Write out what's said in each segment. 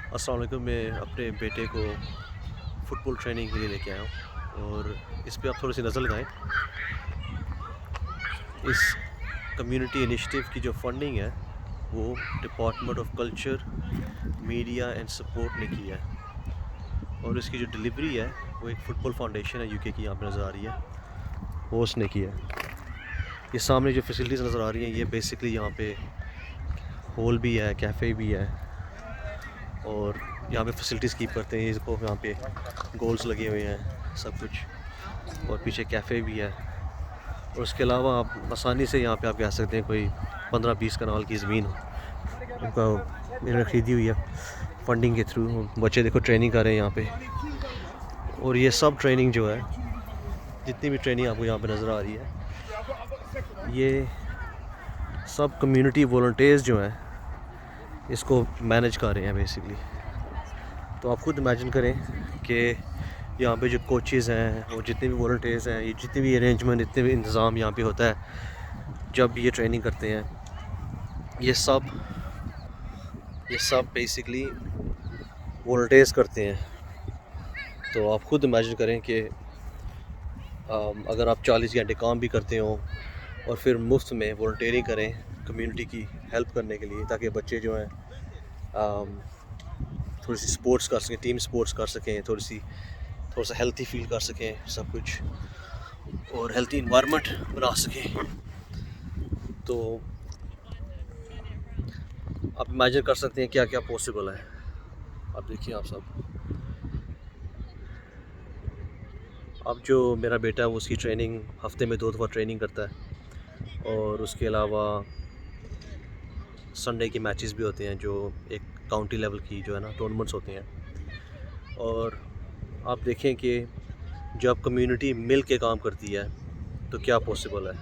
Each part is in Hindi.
अस्सलाम वालेकुम। मैं अपने बेटे को फ़ुटबॉल ट्रेनिंग के लिए लेके आया हूँ और इस पे आप थोड़ी सी नज़र लगाएं। इस कम्युनिटी इनिशिएटिव की जो फंडिंग है वो department of culture, media and support ने की है और इसकी जो डिलीवरी है वो एक फ़ुटबॉल फाउंडेशन है यूके की, यहाँ पे नज़र आ रही है, वो उसने की है। ये सामने जो फैसिलिटीज़ नज़र आ रही हैं ये बेसिकली यहाँ पे हॉल भी है, कैफ़े भी है और यहाँ पे फैसिलिटीज़ कीप करते हैं। इसको यहाँ पे गोल्स लगे हुए हैं सब कुछ और पीछे कैफ़े भी है और उसके अलावा आप आसानी से यहाँ पे आप कह सकते हैं कोई 15-20 कनाल की ज़मीन उनका इन्होंने ख़रीदी हुई है फंडिंग के थ्रू। बच्चे देखो ट्रेनिंग कर रहे हैं यहाँ पे और ये सब ट्रेनिंग जो है, जितनी भी ट्रेनिंग आपको यहाँ पे नज़र आ रही है, ये सब कम्युनिटी वॉलंटियर्स जो हैं इसको मैनेज कर रहे हैं बेसिकली। तो आप खुद इमेजिन करें कि यहाँ पे जो कोचेज़ हैं और जितने भी वॉलंटियर्स हैं, ये जितने भी अरेंजमेंट, जितने भी इंतज़ाम यहाँ पे होता है जब ये ट्रेनिंग करते हैं, ये सब बेसिकली वॉलंटियर्स करते हैं। तो आप खुद इमेजिन करें कि अगर आप 40 घंटे काम भी करते हो और फिर मुफ्त में वॉलंटियरिंग करें कम्युनिटी की हेल्प करने के लिए, ताकि बच्चे जो हैं थोड़ी सी स्पोर्ट्स कर सकें, टीम स्पोर्ट्स कर सकें, थोड़ा सा हेल्थी फील कर सकें सब कुछ और हेल्थी इन्वायरमेंट बना सकें। तो आप इमेजिन कर सकते हैं क्या क्या पॉसिबल है। आप देखिए, आप सब, अब जो मेरा बेटा है वो उसकी ट्रेनिंग हफ्ते में 2 दफ़ा ट्रेनिंग करता है और उसके अलावा संडे के मैचेस भी होते हैं जो एक काउंटी लेवल की जो है ना टूर्नामेंट्स होते हैं। और आप देखें कि जब कम्युनिटी मिल के काम करती है तो क्या पॉसिबल है,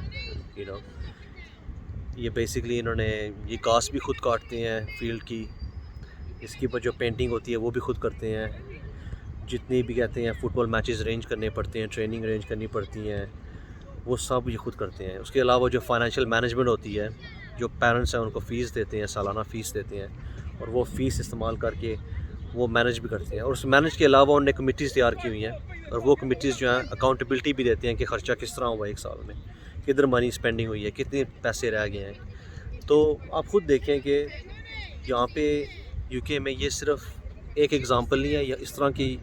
ये बेसिकली इन्होंने ये घास भी खुद काटते हैं फील्ड की, इसके ऊपर जो पेंटिंग होती है वो भी खुद करते हैं, जितनी भी कहते हैं फुटबॉल मैचेस अरेंज करने पड़ते हैं, ट्रेनिंग अरेंज करनी पड़ती हैं, वो सब ये खुद करते हैं। उसके अलावा जो फाइनेंशियल मैनेजमेंट होती है, जो पेरेंट्स हैं उनको फ़ीस देते हैं, सालाना फ़ीस देते हैं और वो फ़ीस इस्तेमाल करके वो मैनेज भी करते हैं। और उस मैनेज के अलावा उन्होंने कमिटीज़ तैयार की हुई हैं और वो कमिटीज़ जो हैं अकाउंटेबिलिटी भी देते हैं कि ख़र्चा किस तरह हुआ एक साल में, किधर मनी स्पेंडिंग हुई है, कितने पैसे रह गए हैं। तो आप ख़ुद देखें कि यहाँ पे यूके में ये सिर्फ एक एग्ज़ाम्पल नहीं है, या इस तरह की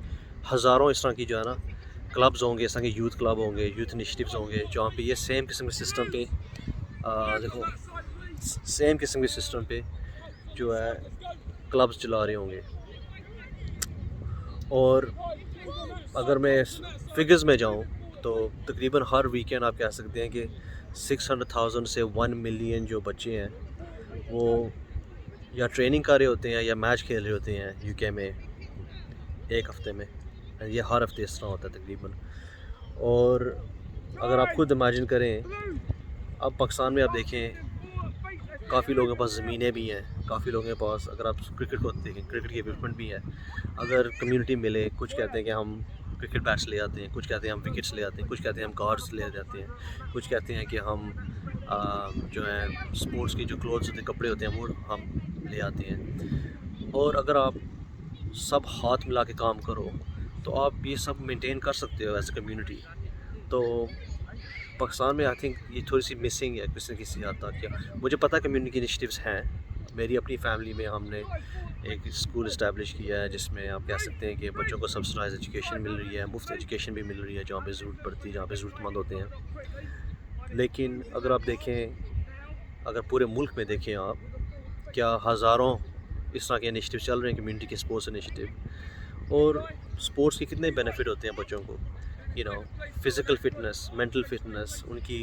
हज़ारों इस तरह की जो है ना क्लब्स होंगे, इस तरह के यूथ क्लब होंगे, यूथ इनिशिएटिव्स होंगे, जहाँ पे ये सेम किस्म के सिस्टम पे देखो सेम किस्म के सिस्टम पे जो है क्लब्स चला रहे होंगे। और अगर मैं फिगर्स में जाऊँ तो तकरीबन हर वीकेंड आप कह सकते हैं कि 600,000 से 1 मिलियन जो बच्चे हैं वो या ट्रेनिंग कर रहे होते हैं या मैच खेल रहे होते हैं यूके में एक हफ़्ते में। ये हर हफ्ते इस तरह होता है तकरीबन। और अगर आप खुद इमेजिन करें, अब पाकिस्तान में आप देखें काफ़ी लोगों के पास ज़मीनें भी हैं, काफ़ी लोगों के पास, अगर आप क्रिकेट को देखें, क्रिकेट की इक्विपमेंट भी है। अगर कम्युनिटी मिले, कुछ कहते हैं कि हम क्रिकेट बैट्स ले आते हैं, कुछ कहते हैं हम विकेट्स ले आते हैं, कुछ कहते हैं हम गार्ड्स ले जाते हैं, कुछ कहते हैं कि हम जो है स्पोर्ट्स की जो क्लोथ्स होते हैं, कपड़े होते हैं, वो हम ले आते हैं। और अगर आप सब हाथ मिला के काम करो तो आप ये सब मेंटेन कर सकते हो एज ए कम्युनिटी। तो पाकिस्तान में आई थिंक ये थोड़ी सी मिसिंग है किसी न किसी हद तक। क्या मुझे पता है कम्युनिटी इनिशिएटिव्स हैं, मेरी अपनी फैमिली में हमने एक स्कूल इस्टेब्लिश किया है जिसमें आप कह सकते हैं कि बच्चों को सब्सिडाइज एजुकेशन मिल रही है, मुफ्त एजुकेशन भी मिल रही है जहाँ पे ज़रूरत पड़ती है, जहाँ पे ज़रूरतमंद होते हैं। लेकिन अगर आप देखें, अगर पूरे मुल्क में देखें आप, क्या हज़ारों इस तरह के इनिशिएटिव चल रहे हैं कम्युनिटी के स्पोर्ट्स इनिशिएटिव। और स्पोर्ट्स के कितने बेनिफिट होते हैं बच्चों को, फ़िज़िकल फ़िटनेस, मेंटल फ़िटनेस, उनकी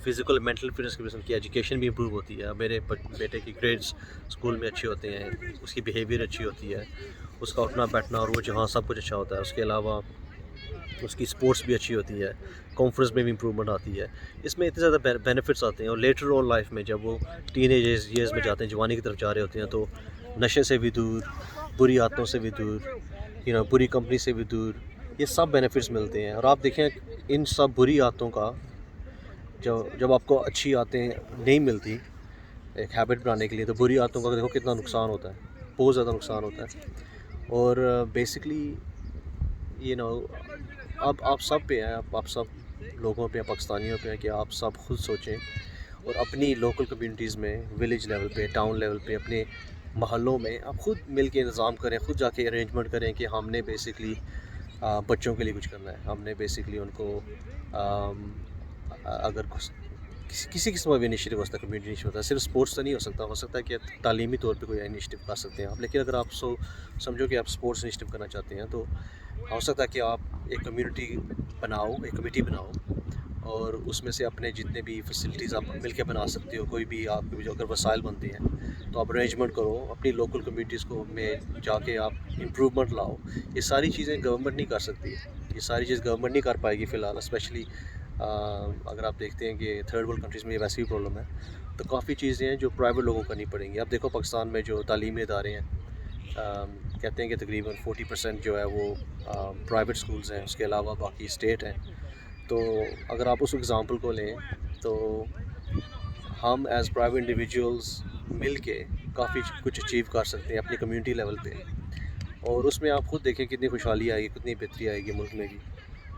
फ़िज़िकल मेंटल फिटनेस की वजह से उनकी एजुकेशन भी इम्प्रूव होती है। मेरे बेटे की ग्रेड्स स्कूल में अच्छे होते हैं, उसकी बिहेवियर अच्छी होती है, उसका उठना बैठना और वो जहाँ सब कुछ अच्छा होता है। उसके अलावा उसकी स्पोर्ट्स भी अच्छी होती है, कॉन्फ्रेंस में भी इम्प्रूवमेंट आती है। इसमें इतने ज़्यादा बेनिफिट्स आते हैं। और लेटर ऑन लाइफ में जब वो टीनेज ईयर्स में जाते हैं, जवानी की तरफ जा रहे होते हैं, तो नशे से भी दूर, बुरी आदतों से भी दूर, बुरी कंपनी से भी दूर, ये सब बेनिफिट्स मिलते हैं। और आप देखें इन सब बुरी आदतों का जब आपको अच्छी आदतें नहीं मिलती एक हैबिट बनाने के लिए, तो बुरी आदतों का देखो कितना नुकसान होता है। बहुत ज़्यादा नुकसान होता है। और बेसिकली अब आप सब पे है, आप सब लोगों पे, पाकिस्तानियों पे है कि आप सब खुद सोचें और अपनी लोकल कम्युनिटीज़ में, विलेज लेवल पे, टाउन लेवल पे, अपने मोहल्लों में आप खुद मिल के इंतज़ाम करें, खुद जाके अरेंजमेंट करें कि हमने बेसिकली बच्चों के लिए कुछ करना है। हमने बेसिकली उनको अगर कुछ किसी किस्म का भी इनिशिएटिव हो सकता है, कम्युनिटी इनिशिएटिव होता है, सिर्फ स्पोर्ट्स तो नहीं हो सकता है कि तालीमी तौर पे कोई इनिशिएटिव कर सकते हैं आप। लेकिन अगर आप समझो कि आप स्पोर्ट्स इनिशिएटिव करना चाहते हैं, तो हो सकता है कि आप एक कम्युनिटी बनाओ, एक कमेटी बनाओ और उसमें से अपने जितने भी फैसिलिटीज़ आप मिल के बना सकते हो, कोई भी आपके भी जो अगर वसाइल बनते हैं तो आप अरेंजमेंट करो, अपनी लोकल कम्युनिटीज़ को में जाके आप इम्प्रूवमेंट लाओ। ये सारी चीज़ें गवर्नमेंट नहीं कर सकती, ये सारी चीज़ गवर्नमेंट नहीं कर पाएगी फ़िलहाल, स्पेशली अगर आप देखते हैं कि थर्ड वर्ल्ड कंट्रीज़ में ये वैसे भी प्रॉब्लम है, तो काफ़ी चीज़ें हैं जो प्राइवेट लोगों को करनी पड़ेंगी। अब देखो पाकिस्तान में जो तालीमी इदारे हैं, कहते हैं कि तकरीबन 40% जो है वो प्राइवेट स्कूल्स हैं, उसके अलावा बाकी स्टेट हैं। तो अगर आप उस एग्ज़ाम्पल को लें तो हम एज़ प्राइवेट इंडिविजुअल्स मिल के काफ़ी कुछ अचीव कर सकते हैं अपनी कम्युनिटी लेवल पे, और उसमें आप खुद देखें कितनी खुशहाली आएगी, कितनी बेहतरी आएगी मुल्क में भी।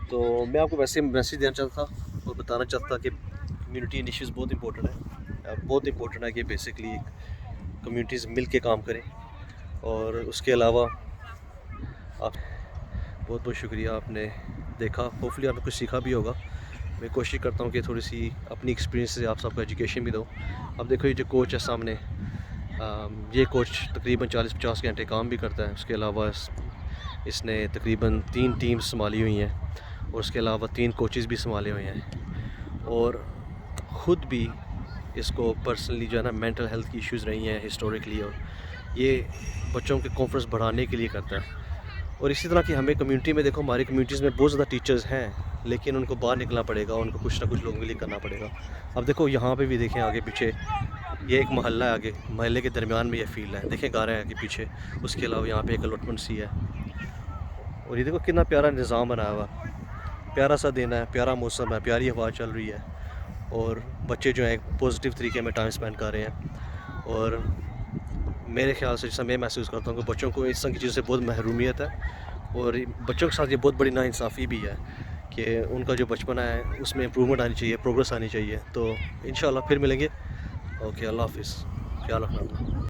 तो मैं आपको वैसे मैसेज देना चाहता था और बताना चाहता था कि कम्युनिटी इनिशिएटिव्स बहुत इंपॉर्टेंट है, बहुत इंपॉर्टेंट है कि बेसिकली कम्युनिटीज़ मिल के काम करें। और उसके अलावा आप बहुत बहुत शुक्रिया, आपने देखा, होपफुली आपने कुछ सीखा भी होगा। मैं कोशिश करता हूँ कि थोड़ी सी अपनी एक्सपीरियंस से आप सबको एजुकेशन भी दूँ। अब देखो ये जो कोच है सामने, ये कोच तकरीबन 40-50 घंटे काम भी करता है। उसके अलावा इसने तकरीबन 3 टीम्स संभाली हुई हैं और उसके अलावा 3 कोचेज़ भी संभाले हुए हैं, और ख़ुद भी इसको पर्सनली जो है ना मेंटल हेल्थ की इश्यूज़ रही हैं हिस्टोरिकली, और ये बच्चों के कॉन्फिडेंस बढ़ाने के लिए करता है। और इसी तरह की हमें कम्युनिटी में देखो, हमारी कम्युनिटीज़ में बहुत ज़्यादा टीचर्स हैं, लेकिन उनको बाहर निकलना पड़ेगा, उनको कुछ ना कुछ लोगों के लिए करना पड़ेगा। अब देखो यहाँ पे भी देखें, आगे पीछे ये एक मोहल्ला है, आगे मोहल्ले के दरमियान में ये फील्ड है, देखें गारें हैं आगे पीछे। उसके अलावा यहाँ पे एक अलॉटमेंट सी है, और ये देखो कितना प्यारा निज़ाम बनाया हुआ, प्यारा सा दिन है, प्यारा मौसम है, प्यारी हवा चल रही है, और बच्चे जो हैं पॉजिटिव तरीके में टाइम स्पेंड कर रहे हैं। और मेरे ख़्याल से जैसा मैं महसूस करता हूँ कि बच्चों को इस तरह की चीज़ों से बहुत महरूमियत है, और बच्चों के साथ ये बहुत बड़ी नाइंसाफ़ी भी है कि उनका जो बचपना है उसमें इम्प्रूवमेंट आनी चाहिए, प्रोग्रेस आनी चाहिए। तो इंशाल्लाह फिर मिलेंगे। ओके, अल्लाह हाफ़िज़, ख्याल रखना अपना।